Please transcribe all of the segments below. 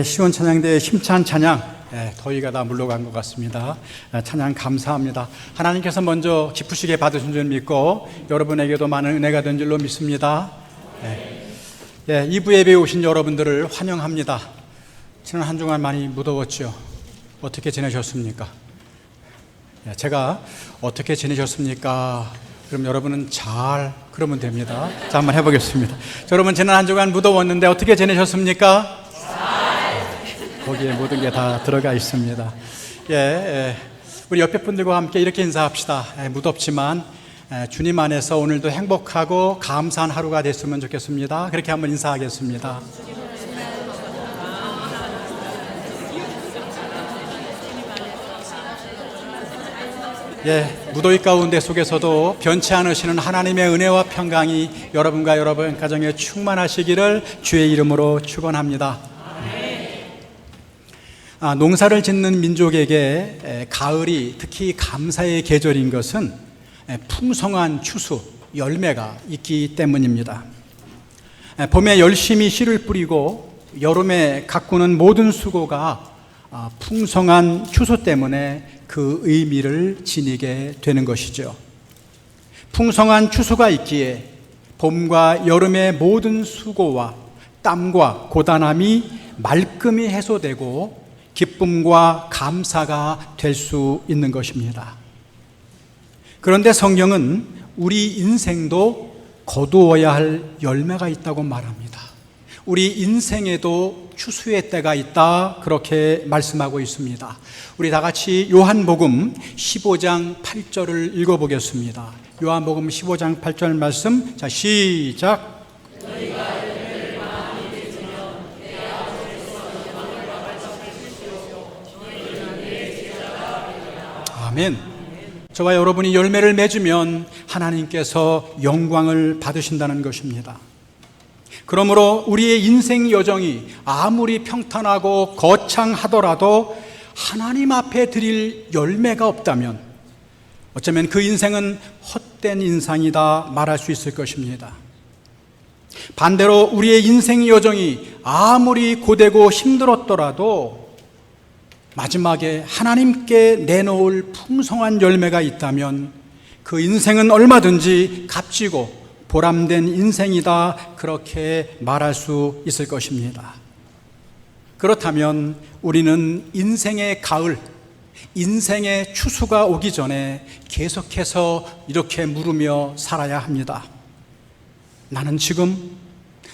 시원 찬양대의 힘찬 찬양, 더위가 다 물러간 것 같습니다. 찬양 감사합니다. 하나님께서 먼저 기쁘시게 받으신 줄 믿고 여러분에게도 많은 은혜가 된 줄로 믿습니다. 2부 예배에 오신 여러분들을 환영합니다. 지난 한 주간 많이 무더웠죠? 어떻게 지내셨습니까? 제가 어떻게 지내셨습니까? 그럼 여러분은 그러면 됩니다. 자, 한번 해보겠습니다. 여러분, 지난 한 주간 무더웠는데 어떻게 지내셨습니까? 거기에 모든 게 다 들어가 있습니다. 우리 옆에 분들과 함께 이렇게 인사합시다. 무덥지만 주님 안에서 오늘도 행복하고 감사한 하루가 됐으면 좋겠습니다. 그렇게 한번 인사하겠습니다. 무더위 가운데 속에서도 변치 않으시는 하나님의 은혜와 평강이 여러분과 여러분 가정에 충만하시기를 주의 이름으로 축원합니다. 농사를 짓는 민족에게 가을이 특히 감사의 계절인 것은 풍성한 추수, 열매가 있기 때문입니다. 봄에 열심히 씨를 뿌리고 여름에 가꾸는 모든 수고가 풍성한 추수 때문에 그 의미를 지니게 되는 것이죠. 풍성한 추수가 있기에 봄과 여름의 모든 수고와 땀과 고단함이 말끔히 해소되고 기쁨과 감사가 될 수 있는 것입니다. 그런데 성경은 우리 인생도 거두어야 할 열매가 있다고 말합니다. 우리 인생에도 추수의 때가 있다, 그렇게 말씀하고 있습니다. 우리 다 같이 요한복음 15장 8절을 읽어보겠습니다. 요한복음 15장 8절 말씀, 자, 시작. 아멘. 저와 여러분이 열매를 맺으면 하나님께서 영광을 받으신다는 것입니다. 그러므로 우리의 인생 여정이 아무리 평탄하고 거창하더라도 하나님 앞에 드릴 열매가 없다면 어쩌면 그 인생은 헛된 인생이다 말할 수 있을 것입니다. 반대로 우리의 인생 여정이 아무리 고되고 힘들었더라도 마지막에 하나님께 내놓을 풍성한 열매가 있다면 그 인생은 얼마든지 값지고 보람된 인생이다, 그렇게 말할 수 있을 것입니다. 그렇다면 우리는 인생의 가을, 인생의 추수가 오기 전에 계속해서 이렇게 물으며 살아야 합니다. 나는 지금,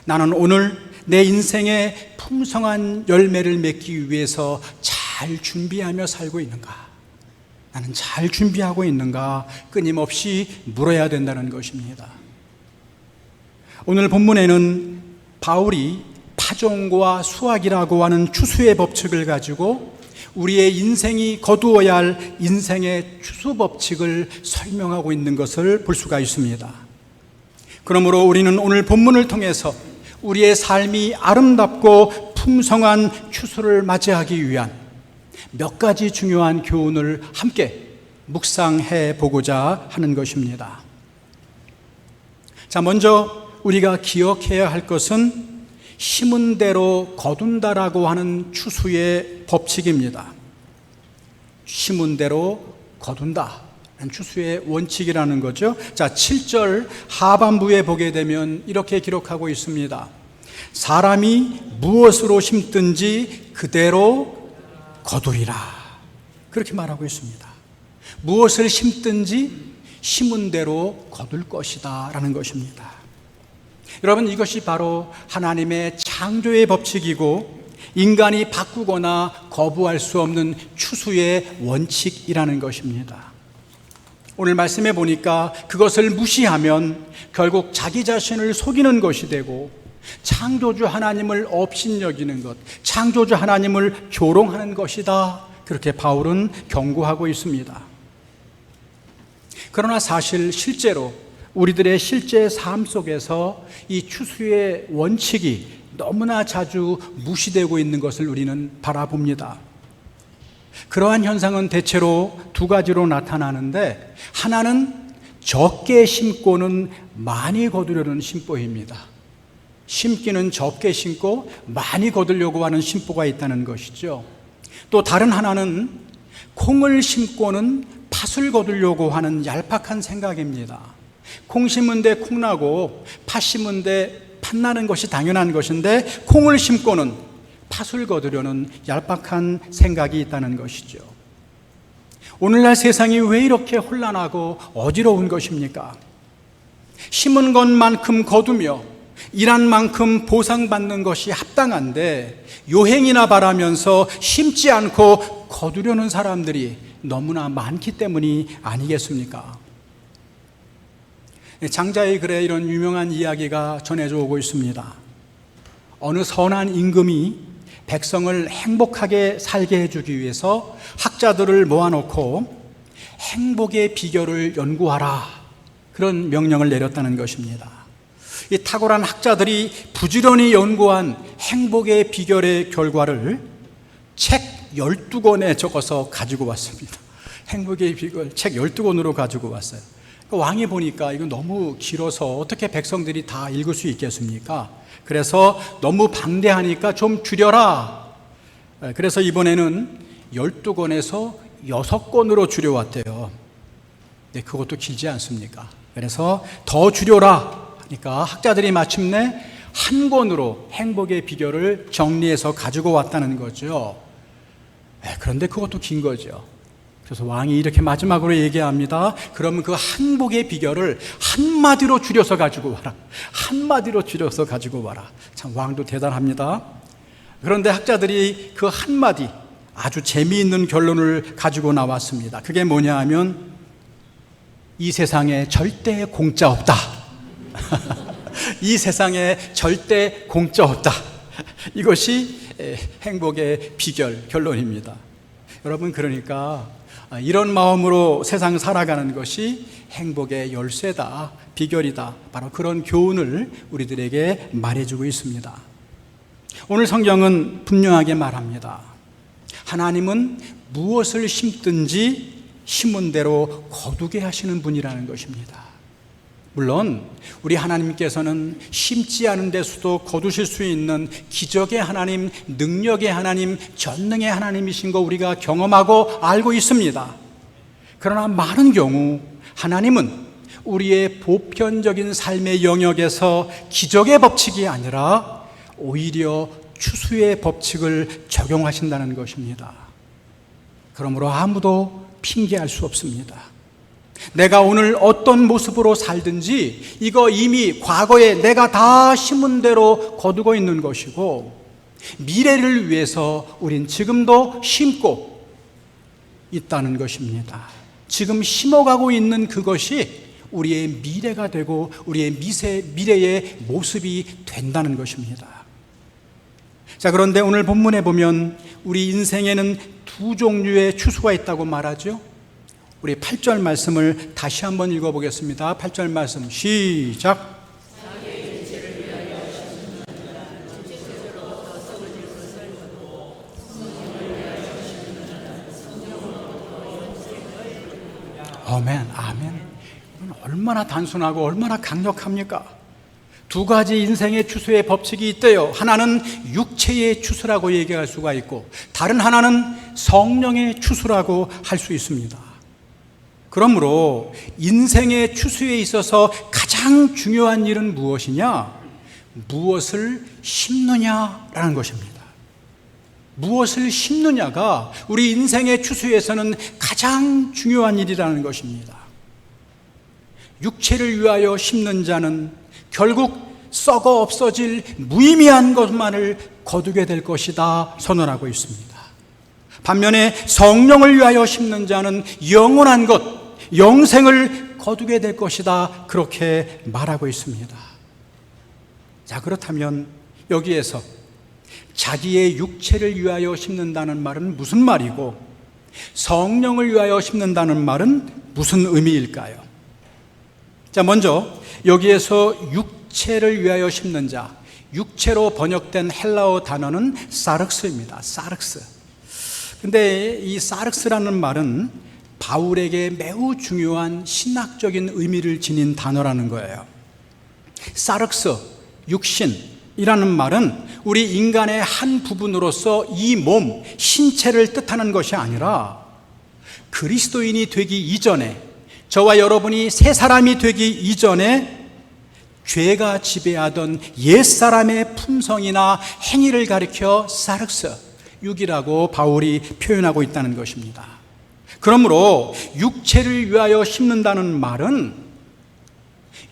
나는 오늘 내 인생의 풍성한 열매를 맺기 위해서 잘 준비하며 살고 있는가? 나는 잘 준비하고 있는가? 끊임없이 물어야 된다는 것입니다. 오늘 본문에는 바울이 파종과 수확이라고 하는 추수의 법칙을 가지고 우리의 인생이 거두어야 할 인생의 추수 법칙을 설명하고 있는 것을 볼 수가 있습니다. 그러므로 우리는 오늘 본문을 통해서 우리의 삶이 아름답고 풍성한 추수를 맞이하기 위한 몇 가지 중요한 교훈을 함께 묵상해 보고자 하는 것입니다. 자, 먼저 우리가 기억해야 할 것은 심은 대로 거둔다라고 하는 추수의 법칙입니다. 심은 대로 거둔다, 추수의 원칙이라는 거죠. 자, 7절 하반부에 보게 되면 이렇게 기록하고 있습니다. 사람이 무엇으로 심든지 그대로 거두리라, 그렇게 말하고 있습니다. 무엇을 심든지 심은 대로 거둘 것이다 라는 것입니다. 여러분, 이것이 바로 하나님의 창조의 법칙이고 인간이 바꾸거나 거부할 수 없는 추수의 원칙이라는 것입니다. 오늘 말씀해 보니까 그것을 무시하면 결국 자기 자신을 속이는 것이 되고 창조주 하나님을 업신여기는 것, 창조주 하나님을 조롱하는 것이다, 그렇게 바울은 경고하고 있습니다. 그러나 사실 실제로 우리들의 실제 삶 속에서 이 추수의 원칙이 너무나 자주 무시되고 있는 것을 우리는 바라봅니다. 그러한 현상은 대체로 두 가지로 나타나는데, 하나는 적게 심고는 많이 거두려는 심보입니다. 심기는 적게 심고 많이 거두려고 하는 심보가 있다는 것이죠. 또 다른 하나는 콩을 심고는 팥을 거두려고 하는 얄팍한 생각입니다. 콩 심은 데 콩 나고 팥 심은 데 팥 나는 것이 당연한 것인데 콩을 심고는 팥을 거두려는 얄팍한 생각이 있다는 것이죠. 오늘날 세상이 왜 이렇게 혼란하고 어지러운 것입니까? 심은 것만큼 거두며 일한 만큼 보상받는 것이 합당한데 요행이나 바라면서 심지 않고 거두려는 사람들이 너무나 많기 때문이 아니겠습니까? 장자의 글에 이런 유명한 이야기가 전해져 오고 있습니다. 어느 선한 임금이 백성을 행복하게 살게 해주기 위해서 학자들을 모아놓고 행복의 비결을 연구하라, 그런 명령을 내렸다는 것입니다. 이 탁월한 학자들이 부지런히 연구한 행복의 비결의 결과를 책 12권에 적어서 가지고 왔습니다. 행복의 비결 책 12권으로 가지고 왔어요. 왕이 보니까 이거 너무 길어서 어떻게 백성들이 다 읽을 수 있겠습니까? 그래서 너무 방대하니까 좀 줄여라. 그래서 이번에는 12권에서 6권으로 줄여왔대요. 네, 그것도 길지 않습니까? 그래서 더 줄여라 하니까 학자들이 마침내 한 권으로 행복의 비결을 정리해서 가지고 왔다는 거죠. 그런데 그것도 긴 거죠. 그래서 왕이 이렇게 마지막으로 얘기합니다. 그러면 그 행복의 비결을 한마디로 줄여서 가지고 와라. 한마디로 줄여서 가지고 와라. 참 왕도 대단합니다. 그런데 학자들이 그 한마디 아주 재미있는 결론을 가지고 나왔습니다. 그게 뭐냐 하면 이 세상에 절대 공짜 없다. 이 세상에 절대 공짜 없다. 이것이 행복의 비결, 결론입니다. 여러분, 그러니까 이런 마음으로 세상 살아가는 것이 행복의 열쇠다, 비결이다. 바로 그런 교훈을 우리들에게 말해주고 있습니다. 오늘 성경은 분명하게 말합니다. 하나님은 무엇을 심든지 심은 대로 거두게 하시는 분이라는 것입니다. 물론 우리 하나님께서는 심지 않은 데서도 거두실 수 있는 기적의 하나님, 능력의 하나님, 전능의 하나님이신 거 우리가 경험하고 알고 있습니다. 그러나 많은 경우 하나님은 우리의 보편적인 삶의 영역에서 기적의 법칙이 아니라 오히려 추수의 법칙을 적용하신다는 것입니다. 그러므로 아무도 핑계할 수 없습니다. 내가 오늘 어떤 모습으로 살든지 이거 이미 과거에 내가 다 심은 대로 거두고 있는 것이고, 미래를 위해서 우린 지금도 심고 있다는 것입니다. 지금 심어가고 있는 그것이 우리의 미래가 되고 우리의 미래의 모습이 된다는 것입니다. 자, 그런데 오늘 본문에 보면 우리 인생에는 두 종류의 추수가 있다고 말하죠. 우리 8절 말씀을 다시 한번 읽어보겠습니다. 8절 말씀 시작. 아멘, 아멘. 얼마나 단순하고 얼마나 강력합니까? 두 가지 인생의 추수의 법칙이 있대요. 하나는 육체의 추수라고 얘기할 수가 있고, 다른 하나는 성령의 추수라고 할 수 있습니다. 그러므로 인생의 추수에 있어서 가장 중요한 일은 무엇이냐? 무엇을 심느냐라는 것입니다. 무엇을 심느냐가 우리 인생의 추수에서는 가장 중요한 일이라는 것입니다. 육체를 위하여 심는 자는 결국 썩어 없어질 무의미한 것만을 거두게 될 것이다 선언하고 있습니다. 반면에 성령을 위하여 심는 자는 영원한 것, 영생을 거두게 될 것이다, 그렇게 말하고 있습니다. 자, 그렇다면 여기에서 자기의 육체를 위하여 심는다는 말은 무슨 말이고, 성령을 위하여 심는다는 말은 무슨 의미일까요? 자, 먼저 여기에서 육체를 위하여 심는 자, 육체로 번역된 헬라어 단어는 사륵스입니다. 사륵스. 근데 이 사륵스라는 말은 바울에게 매우 중요한 신학적인 의미를 지닌 단어라는 거예요. 사륵스, 육신, 이라는 말은 우리 인간의 한 부분으로서 이 몸, 신체를 뜻하는 것이 아니라 그리스도인이 되기 이전에, 저와 여러분이 새 사람이 되기 이전에 죄가 지배하던 옛사람의 품성이나 행위를 가리켜 사르스, 육이라고 바울이 표현하고 있다는 것입니다. 그러므로 육체를 위하여 심는다는 말은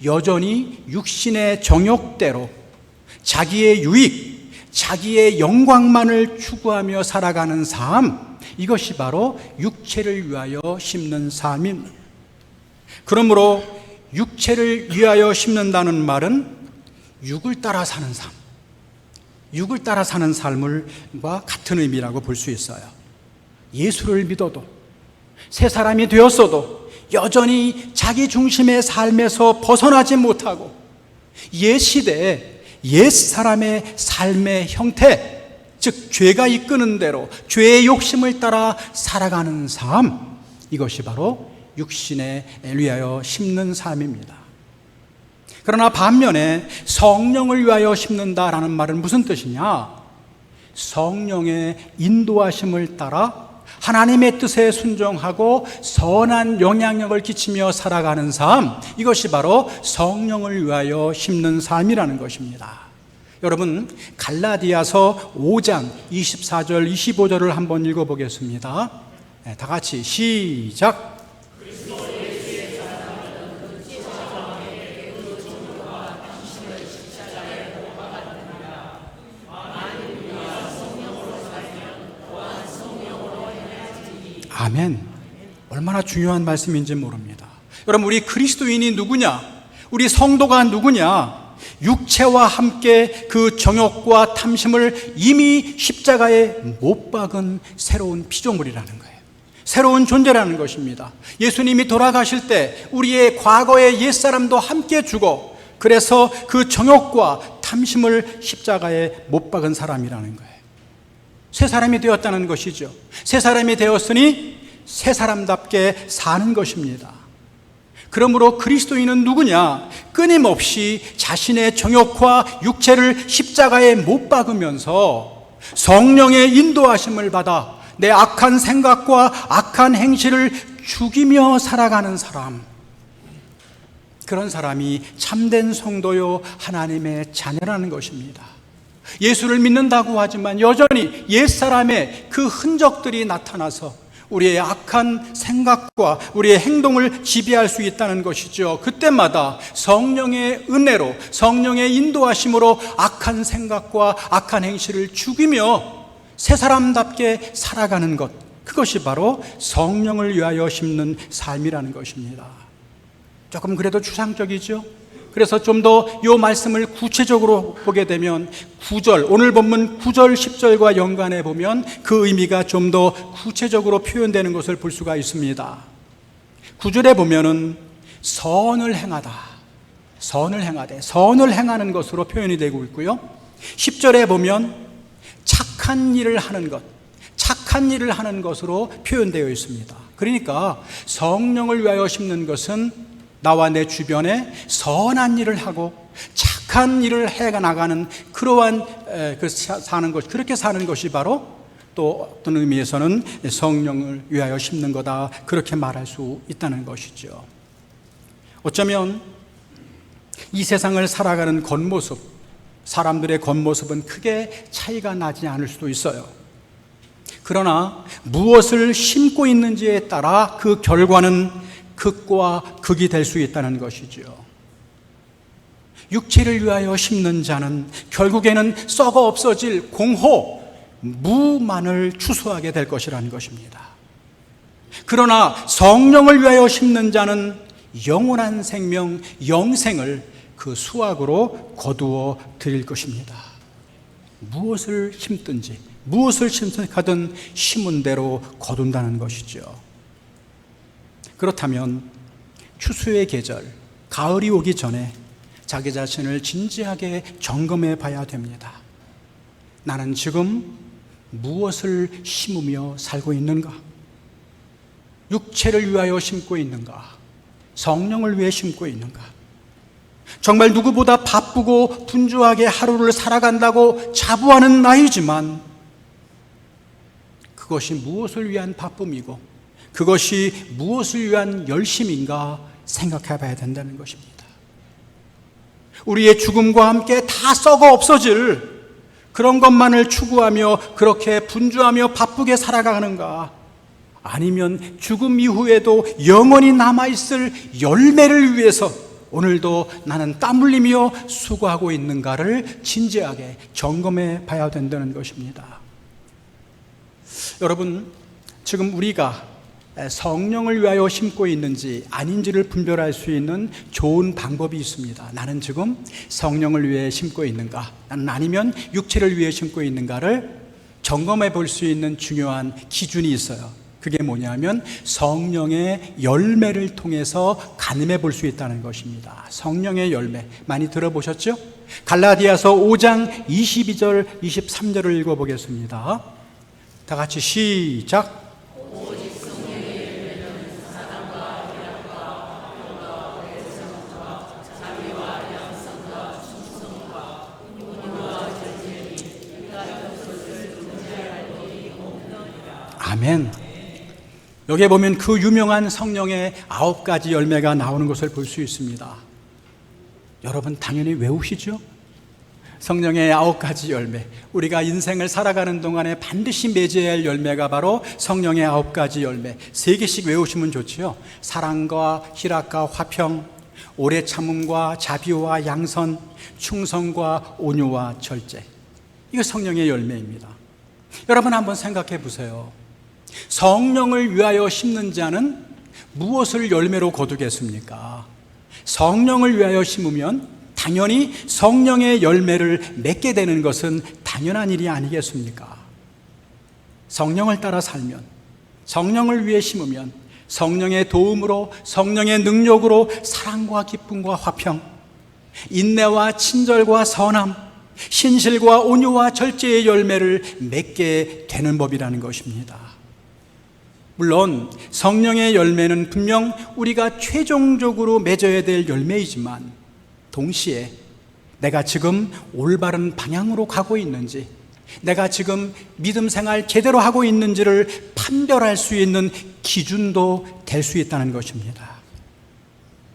여전히 육신의 정욕대로 자기의 유익, 자기의 영광만을 추구하며 살아가는 삶, 이것이 바로 육체를 위하여 심는 삶입니다. 그러므로 육체를 위하여 심는다는 말은 육을 따라 사는 삶, 육을 따라 사는 삶과 같은 의미라고 볼 수 있어요. 예수를 믿어도, 새 사람이 되었어도 여전히 자기 중심의 삶에서 벗어나지 못하고 옛 시대에 옛 사람의 삶의 형태, 즉 죄가 이끄는 대로 죄의 욕심을 따라 살아가는 삶, 이것이 바로 육신에 위하여 심는 삶입니다. 그러나 반면에 성령을 위하여 심는다라는 말은 무슨 뜻이냐? 성령의 인도하심을 따라 하나님의 뜻에 순종하고 선한 영향력을 끼치며 살아가는 삶, 이것이 바로 성령을 위하여 심는 삶이라는 것입니다. 여러분, 갈라디아서 5장 24절 25절을 한번 읽어보겠습니다. 다 같이 시작. 아멘. 얼마나 중요한 말씀인지 모릅니다. 여러분, 우리 그리스도인이 누구냐? 우리 성도가 누구냐? 육체와 함께 그 정욕과 탐심을 이미 십자가에 못 박은 새로운 피조물이라는 거예요. 새로운 존재라는 것입니다. 예수님이 돌아가실 때 우리의 과거의 옛사람도 함께 죽어, 그래서 그 정욕과 탐심을 십자가에 못 박은 사람이라는 거예요. 새 사람이 되었다는 것이죠. 새 사람이 되었으니 새 사람답게 사는 것입니다. 그러므로 그리스도인은 누구냐? 끊임없이 자신의 정욕과 육체를 십자가에 못 박으면서 성령의 인도하심을 받아 내 악한 생각과 악한 행실을 죽이며 살아가는 사람, 그런 사람이 참된 성도요 하나님의 자녀라는 것입니다. 예수를 믿는다고 하지만 여전히 옛사람의 그 흔적들이 나타나서 우리의 악한 생각과 우리의 행동을 지배할 수 있다는 것이죠. 그때마다 성령의 은혜로, 성령의 인도하심으로 악한 생각과 악한 행실을 죽이며 새 사람답게 살아가는 것, 그것이 바로 성령을 위하여 심는 삶이라는 것입니다. 조금 그래도 추상적이죠? 그래서 좀 더 이 말씀을 구체적으로 보게 되면 9절, 오늘 본문 9절 10절과 연관해 보면 그 의미가 좀 더 구체적으로 표현되는 것을 볼 수가 있습니다. 9절에 보면은 선을 행하다, 선을 행하되, 선을 행하는 것으로 표현이 되고 있고요. 10절에 보면 착한 일을 하는 것, 착한 일을 하는 것으로 표현되어 있습니다. 그러니까 성령을 위하여 심는 것은 나와 내 주변에 선한 일을 하고 착한 일을 해 나가는 그러한 사는 것, 그렇게 사는 것이 바로 또 어떤 의미에서는 성령을 위하여 심는 거다, 그렇게 말할 수 있다는 것이죠. 어쩌면 이 세상을 살아가는 겉모습, 사람들의 겉모습은 크게 차이가 나지 않을 수도 있어요. 그러나 무엇을 심고 있는지에 따라 그 결과는 극과 극이 될 수 있다는 것이죠. 육체를 위하여 심는 자는 결국에는 썩어 없어질 공호, 무만을 추수하게 될 것이라는 것입니다. 그러나 성령을 위하여 심는 자는 영원한 생명, 영생을 그 수확으로 거두어 드릴 것입니다. 무엇을 심든지, 무엇을 심든 심은 대로 거둔다는 것이죠. 그렇다면 추수의 계절, 가을이 오기 전에 자기 자신을 진지하게 점검해 봐야 됩니다. 나는 지금 무엇을 심으며 살고 있는가? 육체를 위하여 심고 있는가? 성령을 위해 심고 있는가? 정말 누구보다 바쁘고 분주하게 하루를 살아간다고 자부하는 나이지만 그것이 무엇을 위한 바쁨이고 그것이 무엇을 위한 열심인가 생각해 봐야 된다는 것입니다. 우리의 죽음과 함께 다 썩어 없어질 그런 것만을 추구하며 그렇게 분주하며 바쁘게 살아가는가, 아니면 죽음 이후에도 영원히 남아있을 열매를 위해서 오늘도 나는 땀 흘리며 수고하고 있는가를 진지하게 점검해 봐야 된다는 것입니다. 여러분, 지금 우리가 성령을 위하여 심고 있는지 아닌지를 분별할 수 있는 좋은 방법이 있습니다. 나는 지금 성령을 위해 심고 있는가, 나는 아니면 육체를 위해 심고 있는가를 점검해 볼 수 있는 중요한 기준이 있어요. 그게 뭐냐면 성령의 열매를 통해서 가늠해 볼 수 있다는 것입니다. 성령의 열매 많이 들어보셨죠? 갈라디아서 5장 22절 23절을 읽어보겠습니다. 다 같이 시작. 아멘. 여기에 보면 그 유명한 성령의 9가지 열매가 나오는 것을 볼 수 있습니다. 여러분 당연히 외우시죠? 성령의 9가지 열매, 우리가 인생을 살아가는 동안에 반드시 맺어야 할 열매가 바로 성령의 9가지 열매. 3개씩 외우시면 좋지요. 사랑과 희락과 화평, 오래 참음과 자비와 양선, 충성과 온유와 절제. 이거 성령의 열매입니다. 여러분 한번 생각해 보세요. 성령을 위하여 심는 자는 무엇을 열매로 거두겠습니까? 성령을 위하여 심으면 당연히 성령의 열매를 맺게 되는 것은 당연한 일이 아니겠습니까? 성령을 따라 살면, 성령을 위해 심으면 성령의 도움으로, 성령의 능력으로 사랑과 기쁨과 화평, 인내와 친절과 선함, 신실과 온유와 절제의 열매를 맺게 되는 법이라는 것입니다. 물론 성령의 열매는 분명 우리가 최종적으로 맺어야 될 열매이지만 동시에 내가 지금 올바른 방향으로 가고 있는지, 내가 지금 믿음 생활 제대로 하고 있는지를 판별할 수 있는 기준도 될 수 있다는 것입니다.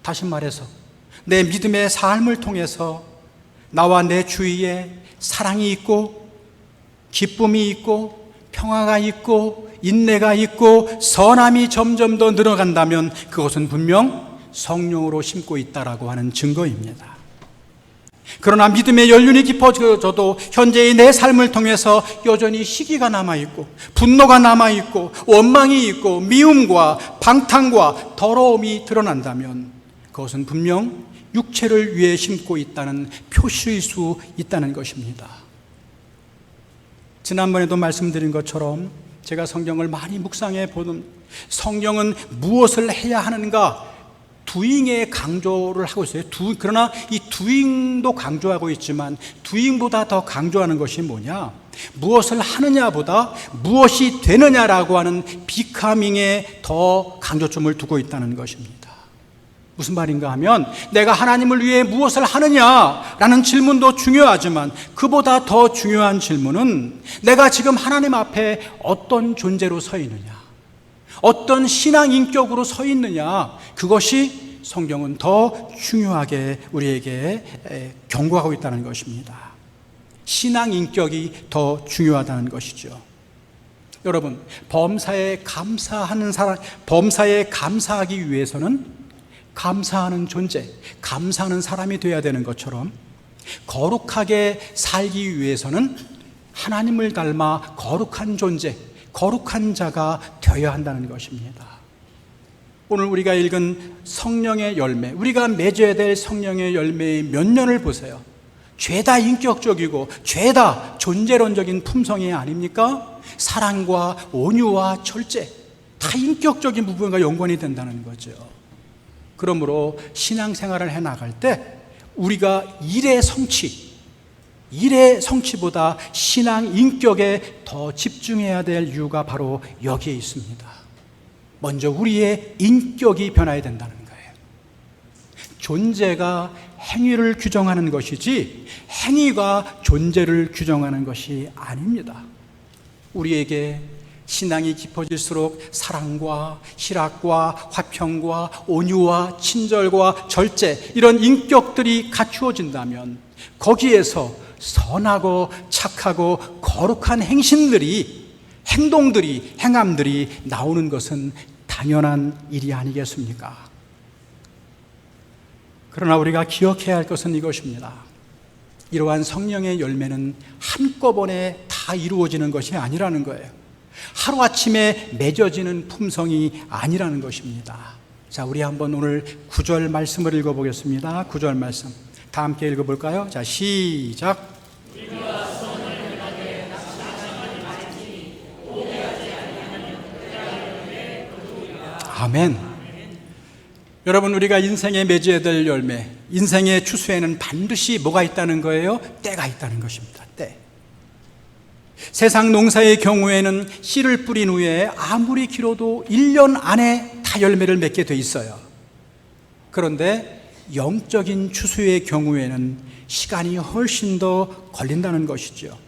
다시 말해서 내 믿음의 삶을 통해서 나와 내 주위에 사랑이 있고 기쁨이 있고 평화가 있고 인내가 있고 선함이 점점 더 늘어간다면 그것은 분명 성령으로 심고 있다라고 하는 증거입니다. 그러나 믿음의 연륜이 깊어져도 현재의 내 삶을 통해서 여전히 시기가 남아있고 분노가 남아있고 원망이 있고 미움과 방탕과 더러움이 드러난다면 그것은 분명 육체를 위해 심고 있다는 표시일 수 있다는 것입니다. 지난번에도 말씀드린 것처럼 제가 성경을 많이 묵상해 보는, 성경은 무엇을 해야 하는가 두잉의 강조를 하고 있어요. 그러나 이 두잉도 강조하고 있지만 두잉보다 더 강조하는 것이 뭐냐, 무엇을 하느냐보다 무엇이 되느냐라고 하는 비카밍에 더 강조점을 두고 있다는 것입니다. 무슨 말인가 하면 내가 하나님을 위해 무엇을 하느냐라는 질문도 중요하지만 그보다 더 중요한 질문은 내가 지금 하나님 앞에 어떤 존재로 서 있느냐, 어떤 신앙 인격으로 서 있느냐, 그것이 성경은 더 중요하게 우리에게 경고하고 있다는 것입니다. 신앙 인격이 더 중요하다는 것이죠. 여러분, 범사에 감사하기 위해서는 감사하는 존재, 감사하는 사람이 되어야 되는 것처럼 거룩하게 살기 위해서는 하나님을 닮아 거룩한 존재, 거룩한 자가 되어야 한다는 것입니다. 오늘 우리가 읽은 성령의 열매, 우리가 맺어야 될 성령의 열매의 몇 년을 보세요. 죄다 인격적이고 죄다 존재론적인 품성이 아닙니까? 사랑과 온유와 절제, 다 인격적인 부분과 연관이 된다는 거죠. 그러므로 신앙생활을 해나갈 때 우리가 일의 성취보다 신앙 인격에 더 집중해야 될 이유가 바로 여기에 있습니다. 먼저 우리의 인격이 변화해야 된다는 거예요. 존재가 행위를 규정하는 것이지 행위가 존재를 규정하는 것이 아닙니다. 우리에게 신앙이 깊어질수록 사랑과 희락과 화평과 온유와 친절과 절제, 이런 인격들이 갖추어진다면 거기에서 선하고 착하고 거룩한 행동들이, 행함들이 나오는 것은 당연한 일이 아니겠습니까? 그러나 우리가 기억해야 할 것은 이것입니다. 이러한 성령의 열매는 한꺼번에 다 이루어지는 것이 아니라는 거예요. 하루아침에 맺어지는 품성이 아니라는 것입니다. 자, 우리 한번 오늘 9절 말씀을 읽어보겠습니다. 9절 말씀 다 함께 읽어볼까요? 자, 시작. 아멘. 여러분, 우리가 인생에 맺어야 될 열매, 인생의 추수에는 반드시 뭐가 있다는 거예요? 때가 있다는 것입니다. 때. 세상 농사의 경우에는 씨를 뿌린 후에 아무리 길어도 1년 안에 다 열매를 맺게 돼 있어요. 그런데 영적인 추수의 경우에는 시간이 훨씬 더 걸린다는 것이죠.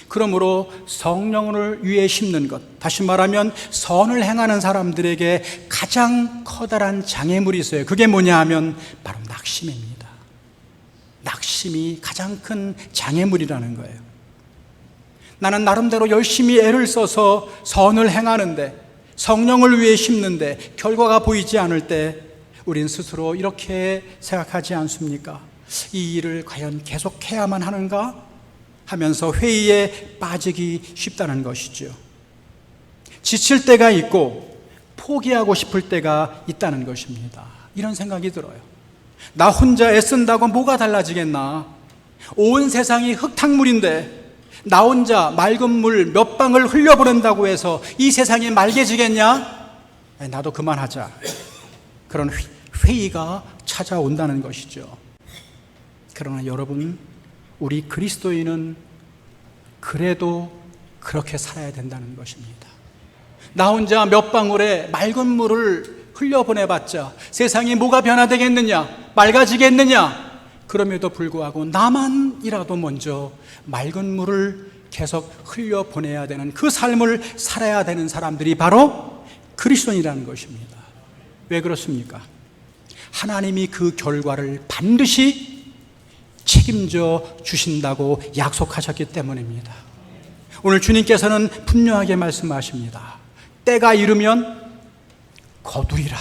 그러므로 성령을 위해 심는 것, 다시 말하면 선을 행하는 사람들에게 가장 커다란 장애물이 있어요. 그게 뭐냐 하면 바로 낙심입니다. 낙심이 가장 큰 장애물이라는 거예요. 나는 나름대로 열심히 애를 써서 선을 행하는데, 성령을 위해 심는데 결과가 보이지 않을 때 우린 스스로 이렇게 생각하지 않습니까? 이 일을 과연 계속해야만 하는가? 하면서 회의에 빠지기 쉽다는 것이죠. 지칠 때가 있고 포기하고 싶을 때가 있다는 것입니다. 이런 생각이 들어요. 나 혼자 애쓴다고 뭐가 달라지겠나? 온 세상이 흙탕물인데 나 혼자 맑은 물 몇 방울 흘려보낸다고 해서 이 세상이 맑아지겠냐? 나도 그만하자. 그런 회의가 찾아온다는 것이죠. 그러나 여러분, 우리 그리스도인은 그래도 그렇게 살아야 된다는 것입니다. 나 혼자 몇 방울의 맑은 물을 흘려보내봤자 세상이 뭐가 변화되겠느냐? 맑아지겠느냐? 그럼에도 불구하고 나만이라도 먼저 맑은 물을 계속 흘려보내야 되는 그 삶을 살아야 되는 사람들이 바로 그리스도인이라는 것입니다. 왜 그렇습니까? 하나님이 그 결과를 반드시 책임져 주신다고 약속하셨기 때문입니다. 오늘 주님께서는 분명하게 말씀하십니다. 때가 이르면 거두리라.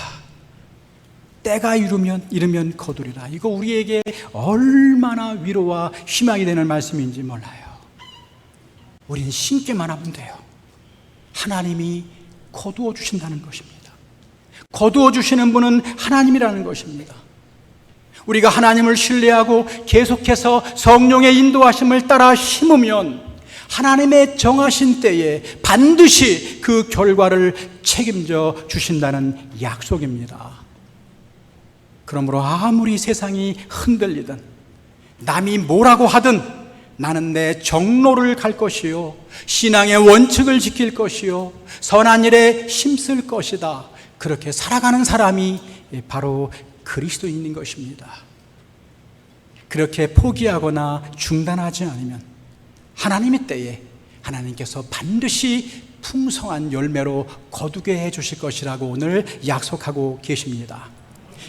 때가 이르면 거두리라. 이거 우리에게 얼마나 위로와 희망이 되는 말씀인지 몰라요. 우린 신기만 하면 돼요. 하나님이 거두어 주신다는 것입니다. 거두어 주시는 분은 하나님이라는 것입니다. 우리가 하나님을 신뢰하고 계속해서 성령의 인도하심을 따라 심으면 하나님의 정하신 때에 반드시 그 결과를 책임져 주신다는 약속입니다. 그러므로 아무리 세상이 흔들리든 남이 뭐라고 하든 나는 내 정로를 갈 것이요, 신앙의 원칙을 지킬 것이요, 선한 일에 힘쓸 것이다. 그렇게 살아가는 사람이 바로 그리스도인인 것입니다. 그렇게 포기하거나 중단하지 않으면 하나님의 때에 하나님께서 반드시 풍성한 열매로 거두게 해 주실 것이라고 오늘 약속하고 계십니다.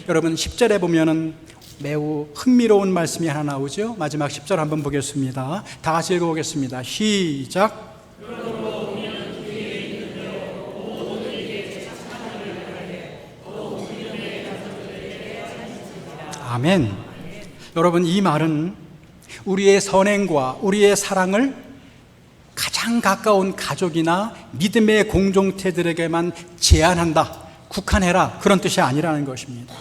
여러분, 10절에 보면은 매우 흥미로운 말씀이 하나 나오죠. 마지막 10절 한번 보겠습니다. 다 같이 읽어보겠습니다. 시작. 아멘. 여러분, 이 말은 우리의 선행과 우리의 사랑을 가장 가까운 가족이나 믿음의 공동체들에게만 제한한다, 국한해라, 그런 뜻이 아니라는 것입니다.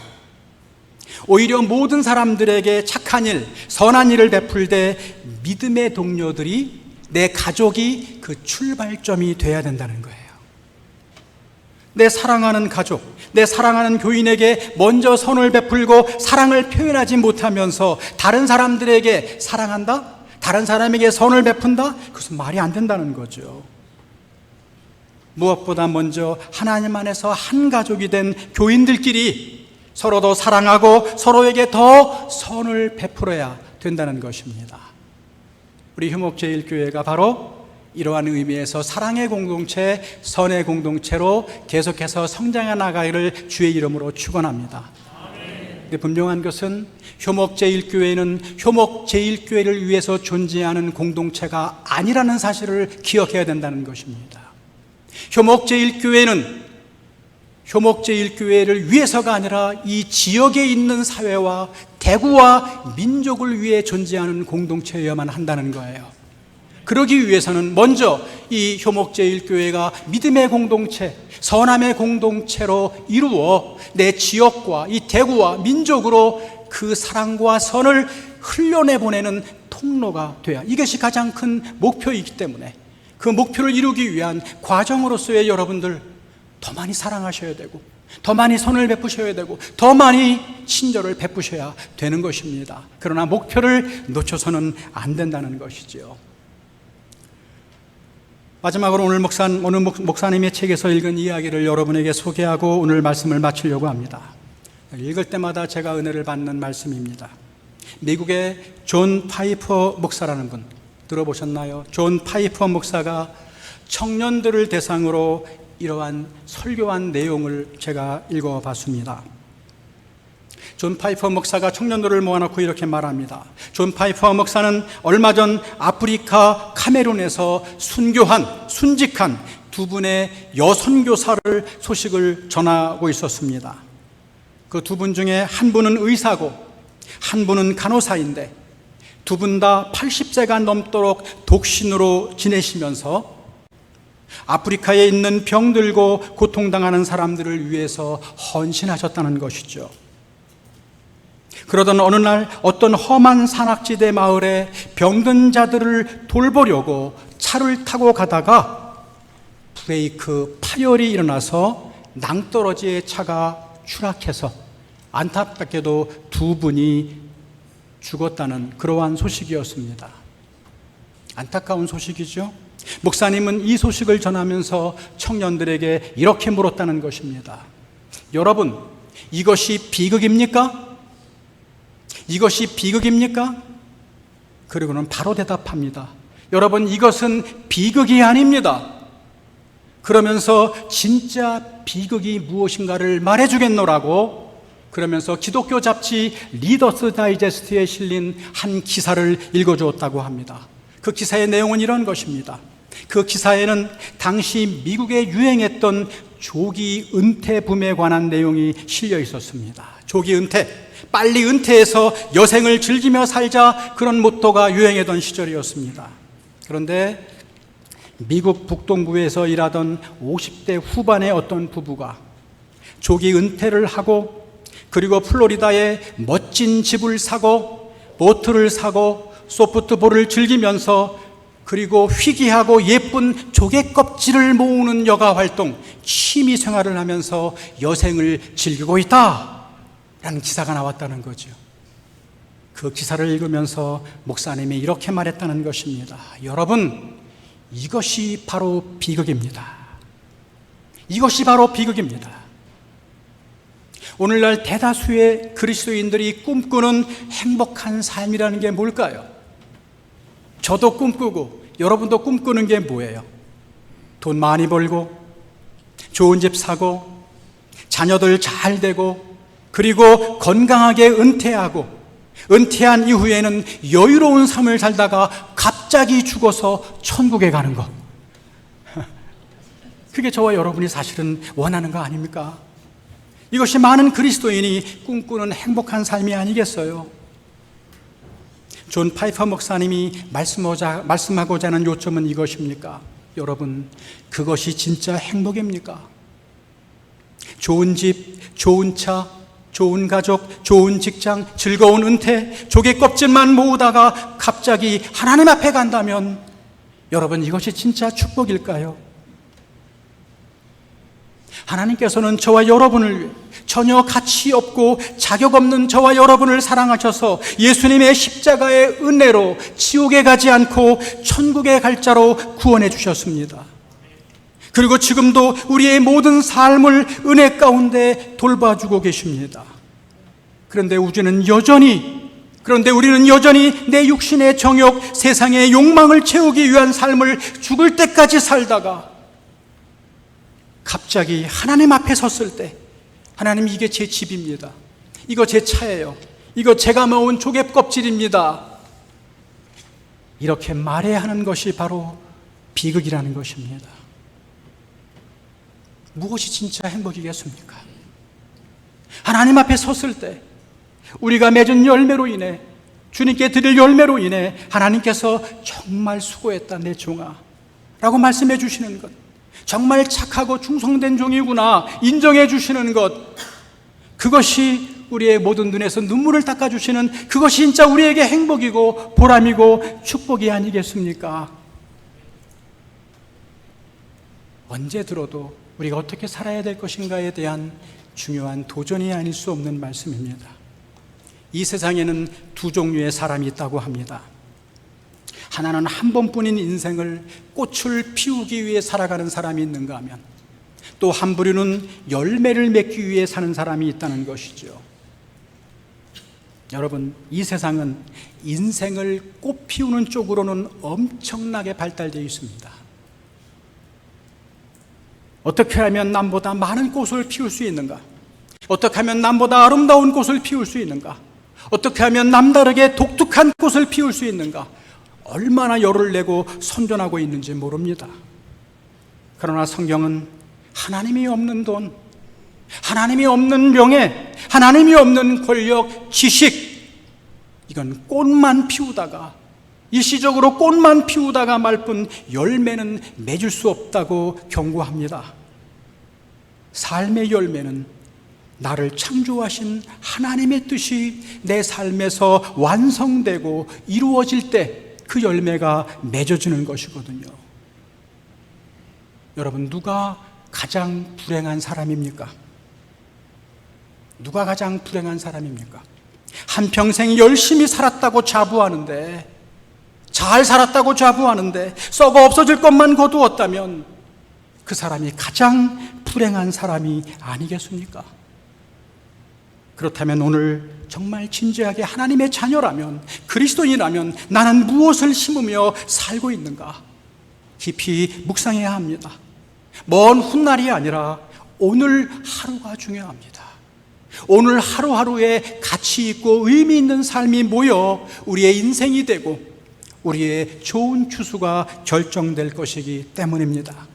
오히려 모든 사람들에게 착한 일, 선한 일을 베풀 때 믿음의 동료들이, 내 가족이 그 출발점이 돼야 된다는 거예요. 내 사랑하는 가족, 내 사랑하는 교인에게 먼저 선을 베풀고 사랑을 표현하지 못하면서 다른 사람들에게 사랑한다? 다른 사람에게 선을 베푼다? 그것은 말이 안 된다는 거죠. 무엇보다 먼저 하나님 안에서 한 가족이 된 교인들끼리 서로 더 사랑하고 서로에게 더 선을 베풀어야 된다는 것입니다. 우리 효목제일교회가 바로 이러한 의미에서 사랑의 공동체, 선의 공동체로 계속해서 성장해 나가기를 주의 이름으로 축원합니다. 근데 분명한 것은 효목제일교회는 효목제일교회를 위해서 존재하는 공동체가 아니라는 사실을 기억해야 된다는 것입니다. 효목제일교회를 위해서가 아니라 이 지역에 있는 사회와 대구와 민족을 위해 존재하는 공동체여야만 한다는 거예요. 그러기 위해서는 먼저 이 효목제일교회가 믿음의 공동체, 선함의 공동체로 이루어 내 지역과 이 대구와 민족으로 그 사랑과 선을 흘려내보내는 통로가 돼야, 이것이 가장 큰 목표이기 때문에 그 목표를 이루기 위한 과정으로서의 여러분들 더 많이 사랑하셔야 되고, 더 많이 선을 베푸셔야 되고, 더 많이 친절을 베푸셔야 되는 것입니다. 그러나 목표를 놓쳐서는 안 된다는 것이지요. 마지막으로 오늘 목사님의 책에서 읽은 이야기를 여러분에게 소개하고 오늘 말씀을 마치려고 합니다. 읽을 때마다 제가 은혜를 받는 말씀입니다. 미국의 존 파이퍼 목사라는 분 들어보셨나요? 존 파이퍼 목사가 청년들을 대상으로 이러한 설교한 내용을 제가 읽어봤습니다. 존 파이퍼 목사가 청년들을 모아놓고 이렇게 말합니다. 존 파이퍼 목사는 얼마 전 아프리카 카메룬에서 순직한 두 분의 여선교사를 소식을 전하고 있었습니다. 그 두 분 중에 한 분은 의사고 한 분은 간호사인데 두 분 다 80세가 넘도록 독신으로 지내시면서 아프리카에 있는 병들고 고통당하는 사람들을 위해서 헌신하셨다는 것이죠. 그러던 어느 날 어떤 험한 산악지대 마을에 병든 자들을 돌보려고 차를 타고 가다가 브레이크 파열이 일어나서 낭떠러지에 차가 추락해서 안타깝게도 두 분이 죽었다는 그러한 소식이었습니다. 안타까운 소식이죠. 목사님은 이 소식을 전하면서 청년들에게 이렇게 물었다는 것입니다. 여러분, 이것이 비극입니까? 이것이 비극입니까? 그리고는 바로 대답합니다. 여러분, 이것은 비극이 아닙니다. 그러면서 진짜 비극이 무엇인가를 말해주겠노라고 그러면서 기독교 잡지 리더스 다이제스트에 실린 한 기사를 읽어주었다고 합니다. 그 기사의 내용은 이런 것입니다. 그 기사에는 당시 미국에 유행했던 조기 은퇴붐에 관한 내용이 실려 있었습니다. 조기 은퇴, 빨리 은퇴해서 여생을 즐기며 살자, 그런 모토가 유행하던 시절이었습니다. 그런데 미국 북동부에서 일하던 50대 후반의 어떤 부부가 조기 은퇴를 하고 그리고 플로리다에 멋진 집을 사고 보트를 사고 소프트볼을 즐기면서 그리고 희귀하고 예쁜 조개 껍질을 모으는 여가 활동, 취미 생활을 하면서 여생을 즐기고 있다라는 기사가 나왔다는 거죠. 그 기사를 읽으면서 목사님이 이렇게 말했다는 것입니다. 여러분, 이것이 바로 비극입니다. 이것이 바로 비극입니다. 오늘날 대다수의 그리스도인들이 꿈꾸는 행복한 삶이라는 게 뭘까요? 저도 꿈꾸고 여러분도 꿈꾸는 게 뭐예요? 돈 많이 벌고 좋은 집 사고 자녀들 잘 되고 그리고 건강하게 은퇴하고 은퇴한 이후에는 여유로운 삶을 살다가 갑자기 죽어서 천국에 가는 것. 그게 저와 여러분이 사실은 원하는 거 아닙니까? 이것이 많은 그리스도인이 꿈꾸는 행복한 삶이 아니겠어요? 존 파이퍼 목사님이 말씀하고자 하는 요점은 이것입니까? 여러분, 그것이 진짜 행복입니까? 좋은 집, 좋은 차, 좋은 가족, 좋은 직장, 즐거운 은퇴, 조개 껍질만 모으다가 갑자기 하나님 앞에 간다면 여러분, 이것이 진짜 축복일까요? 하나님께서는 저와 여러분을 위해 전혀 가치 없고 자격 없는 저와 여러분을 사랑하셔서 예수님의 십자가의 은혜로 지옥에 가지 않고 천국에 갈 자로 구원해 주셨습니다. 그리고 지금도 우리의 모든 삶을 은혜 가운데 돌봐주고 계십니다. 그런데 우리는 여전히 내 육신의 정욕, 세상의 욕망을 채우기 위한 삶을 죽을 때까지 살다가 갑자기 하나님 앞에 섰을 때, 하나님, 이게 제 집입니다. 이거 제 차예요. 이거 제가 모은 조개 껍질입니다. 이렇게 말해야 하는 것이 바로 비극이라는 것입니다. 무엇이 진짜 행복이겠습니까? 하나님 앞에 섰을 때 우리가 맺은 열매로 인해, 주님께 드릴 열매로 인해 하나님께서 정말 수고했다 내 종아 라고 말씀해 주시는 것, 정말 착하고 충성된 종이구나 인정해 주시는 것, 그것이 우리의 모든 눈에서 눈물을 닦아주시는, 그것이 진짜 우리에게 행복이고 보람이고 축복이 아니겠습니까? 언제 들어도 우리가 어떻게 살아야 될 것인가에 대한 중요한 도전이 아닐 수 없는 말씀입니다. 이 세상에는 두 종류의 사람이 있다고 합니다. 하나는 한 번뿐인 인생을 꽃을 피우기 위해 살아가는 사람이 있는가 하면, 또 한 부류는 열매를 맺기 위해 사는 사람이 있다는 것이죠. 여러분, 이 세상은 인생을 꽃 피우는 쪽으로는 엄청나게 발달되어 있습니다. 어떻게 하면 남보다 많은 꽃을 피울 수 있는가? 어떻게 하면 남보다 아름다운 꽃을 피울 수 있는가? 어떻게 하면 남다르게 독특한 꽃을 피울 수 있는가? 얼마나 열을 내고 선전하고 있는지 모릅니다. 그러나 성경은 하나님이 없는 돈, 하나님이 없는 명예, 하나님이 없는 권력, 지식, 이건 꽃만 피우다가, 일시적으로 꽃만 피우다가 말 뿐 열매는 맺을 수 없다고 경고합니다. 삶의 열매는 나를 창조하신 하나님의 뜻이 내 삶에서 완성되고 이루어질 때 그 열매가 맺어지는 것이거든요. 여러분, 누가 가장 불행한 사람입니까? 누가 가장 불행한 사람입니까? 한평생 열심히 살았다고 자부하는데, 잘 살았다고 자부하는데 썩어 없어질 것만 거두었다면 그 사람이 가장 불행한 사람이 아니겠습니까? 그렇다면 오늘 정말 진지하게 하나님의 자녀라면, 그리스도인이라면 나는 무엇을 심으며 살고 있는가? 깊이 묵상해야 합니다. 먼 훗날이 아니라 오늘 하루가 중요합니다. 오늘 하루하루에 가치 있고 의미 있는 삶이 모여 우리의 인생이 되고 우리의 좋은 추수가 결정될 것이기 때문입니다.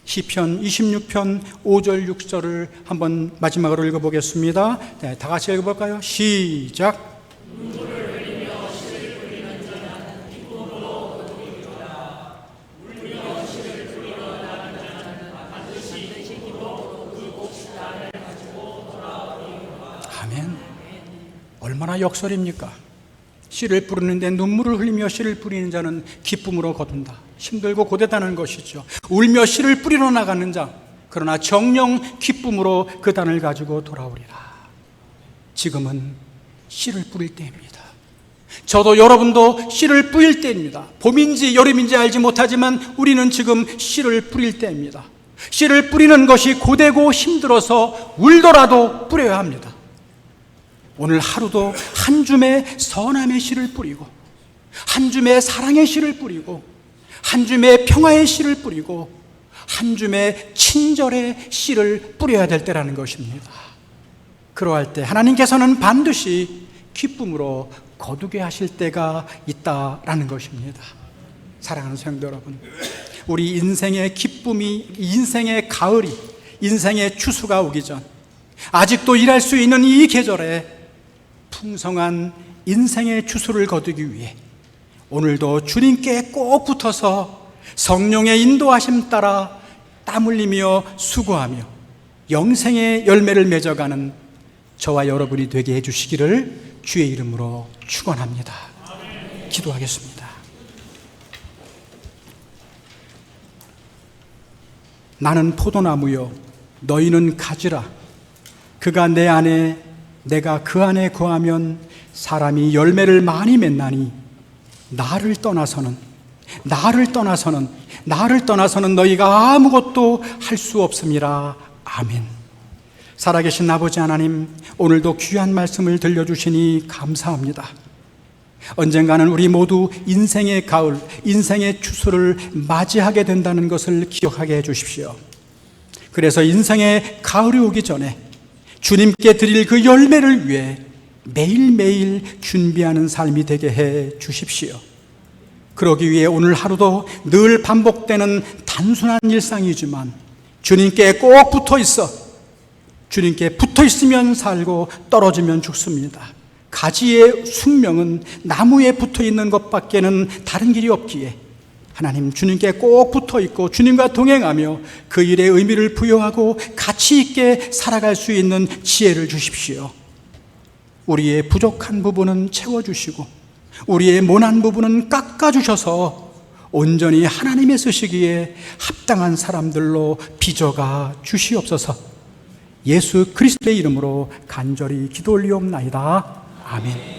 시편 26편 5절 6절을 한번 마지막으로 읽어보겠습니다. 네, 다 같이 읽어볼까요? 시작. 아멘. 얼마나 역설입니까? 씨를 뿌리는데 눈물을 흘리며 씨를 뿌리는 자는 기쁨으로 거둔다. 힘들고 고되다는 것이죠. 울며 씨를 뿌리러 나가는 자, 그러나 정령 기쁨으로 그 단을 가지고 돌아오리라. 지금은 씨를 뿌릴 때입니다. 저도 여러분도 씨를 뿌릴 때입니다. 봄인지 여름인지 알지 못하지만 우리는 지금 씨를 뿌릴 때입니다. 씨를 뿌리는 것이 고되고 힘들어서 울더라도 뿌려야 합니다. 오늘 하루도 한 줌의 선함의 씨를 뿌리고, 한 줌의 사랑의 씨를 뿌리고, 한 줌의 평화의 씨를 뿌리고, 한 줌의 친절의 씨를 뿌려야 될 때라는 것입니다. 그러할 때 하나님께서는 반드시 기쁨으로 거두게 하실 때가 있다라는 것입니다. 사랑하는 성도 여러분, 우리 인생의 기쁨이, 인생의 가을이, 인생의 추수가 오기 전, 아직도 일할 수 있는 이 계절에 풍성한 인생의 추수를 거두기 위해 오늘도 주님께 꼭 붙어서 성령의 인도하심 따라 땀 흘리며 수고하며 영생의 열매를 맺어가는 저와 여러분이 되게 해주시기를 주의 이름으로 축원합니다. 기도하겠습니다. 나는 포도나무요 너희는 가지라. 그가 내 안에 내가 그 안에 거하면 사람이 열매를 많이 맺나니 나를 떠나서는 너희가 아무것도 할 수 없음이라. 아멘. 살아계신 아버지 하나님, 오늘도 귀한 말씀을 들려주시니 감사합니다. 언젠가는 우리 모두 인생의 가을, 인생의 추수를 맞이하게 된다는 것을 기억하게 해주십시오. 그래서 인생의 가을이 오기 전에 주님께 드릴 그 열매를 위해 매일매일 준비하는 삶이 되게 해 주십시오. 그러기 위해 오늘 하루도 늘 반복되는 단순한 일상이지만 주님께 꼭 붙어 있어, 주님께 붙어 있으면 살고 떨어지면 죽습니다. 가지의 숙명은 나무에 붙어 있는 것밖에는 다른 길이 없기에 하나님, 주님께 꼭 붙어 있고 주님과 동행하며 그 일에 의미를 부여하고 가치 있게 살아갈 수 있는 지혜를 주십시오. 우리의 부족한 부분은 채워주시고 우리의 모난 부분은 깎아주셔서 온전히 하나님의 쓰시기에 합당한 사람들로 빚어가 주시옵소서. 예수 그리스도의 이름으로 간절히 기도 올리옵나이다. 아멘.